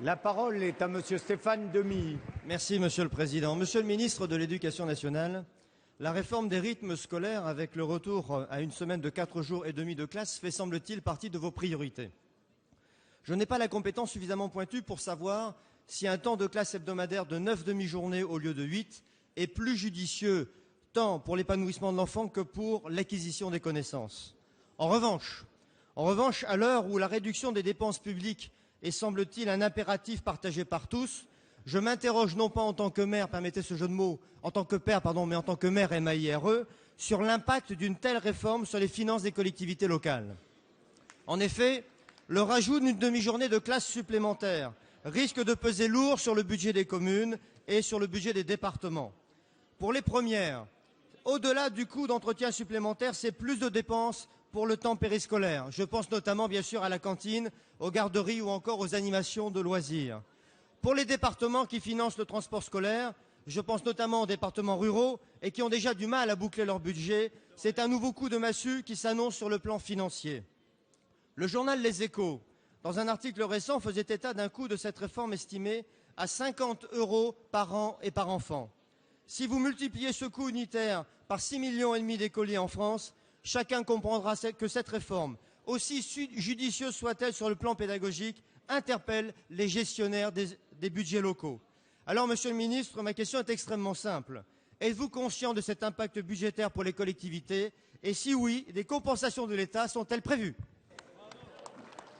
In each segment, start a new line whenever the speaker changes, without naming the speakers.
La parole est à Monsieur Stéphane Demilly.
Merci, Monsieur le Président. Monsieur le ministre de l'Éducation nationale, la réforme des rythmes scolaires avec le retour à une semaine de 4 jours et demi de classe fait, semble-t-il, partie de vos priorités. Je n'ai pas la compétence suffisamment pointue pour savoir si un temps de classe hebdomadaire de 9 demi-journées au lieu de 8 est plus judicieux tant pour l'épanouissement de l'enfant que pour l'acquisition des connaissances. En revanche, à l'heure où la réduction des dépenses publiques est, semble-t-il, un impératif partagé par tous, je m'interroge non pas en tant que maire, permettez ce jeu de mots, en tant que père, pardon, mais en tant que maire MAIRE, sur l'impact d'une telle réforme sur les finances des collectivités locales. En effet, le rajout d'une demi-journée de classe supplémentaire risque de peser lourd sur le budget des communes et sur le budget des départements. Pour les premières, au-delà du coût d'entretien supplémentaire, c'est plus de dépenses pour le temps périscolaire. Je pense notamment, bien sûr, à la cantine, aux garderies ou encore aux animations de loisirs. Pour les départements qui financent le transport scolaire, je pense notamment aux départements ruraux et qui ont déjà du mal à boucler leur budget, c'est un nouveau coup de massue qui s'annonce sur le plan financier. Le journal Les Échos, dans un article récent, faisait état d'un coût de cette réforme estimé à 50 € par an et par enfant. Si vous multipliez ce coût unitaire par 6,5 millions d'écoliers en France, chacun comprendra que cette réforme, aussi judicieuse soit-elle sur le plan pédagogique, interpelle les gestionnaires des budgets locaux. Alors, Monsieur le ministre, ma question est extrêmement simple. Êtes-vous conscient de cet impact budgétaire pour les collectivités? Et si oui, des compensations de l'État sont-elles prévues?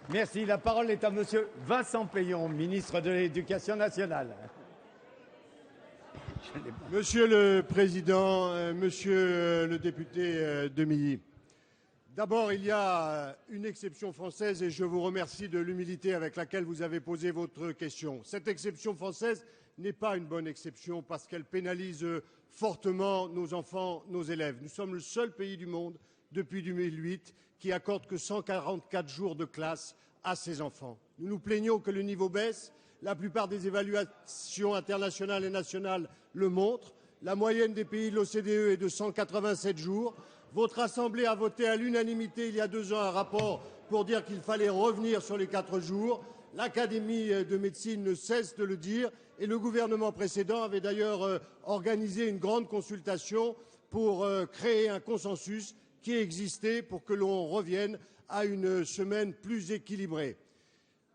Merci. La parole est à Monsieur Vincent Peillon, ministre de l'Éducation nationale.
Monsieur le Président, Monsieur le député Demilly, d'abord, il y a une exception française et je vous remercie de l'humilité avec laquelle vous avez posé votre question. Cette exception française n'est pas une bonne exception parce qu'elle pénalise fortement nos enfants, nos élèves. Nous sommes le seul pays du monde depuis 2008 qui accorde que 144 jours de classe à ses enfants. Nous nous plaignons que le niveau baisse. La plupart des évaluations internationales et nationales le montrent. La moyenne des pays de l'OCDE est de 187 jours. Votre Assemblée a voté à l'unanimité il y a 2 ans un rapport pour dire qu'il fallait revenir sur les 4 jours. L'Académie de médecine ne cesse de le dire et le gouvernement précédent avait d'ailleurs organisé une grande consultation pour créer un consensus qui existait pour que l'on revienne à une semaine plus équilibrée.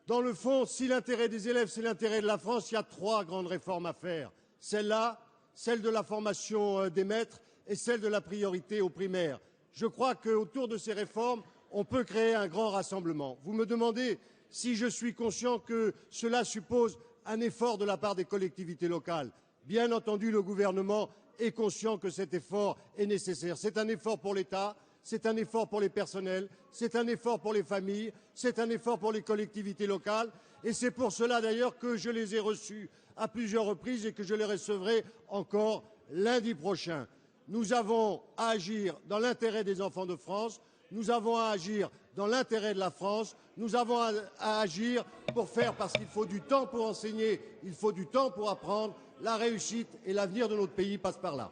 Dans le fond, si l'intérêt des élèves, c'est l'intérêt de la France, il y a 3 grandes réformes à faire. Celle-là, celle de la formation des maîtres et celle de la priorité au primaire. Je crois qu'autour de ces réformes, on peut créer un grand rassemblement. Vous me demandez si je suis conscient que cela suppose un effort de la part des collectivités locales. Bien entendu, le gouvernement est conscient que cet effort est nécessaire. C'est un effort pour l'État. C'est un effort pour les personnels, c'est un effort pour les familles, c'est un effort pour les collectivités locales. Et c'est pour cela d'ailleurs que je les ai reçus à plusieurs reprises et que je les recevrai encore lundi prochain. Nous avons à agir dans l'intérêt des enfants de France, nous avons à agir dans l'intérêt de la France, nous avons à agir pour faire, parce qu'il faut du temps pour enseigner, il faut du temps pour apprendre. La réussite et l'avenir de notre pays passent par là.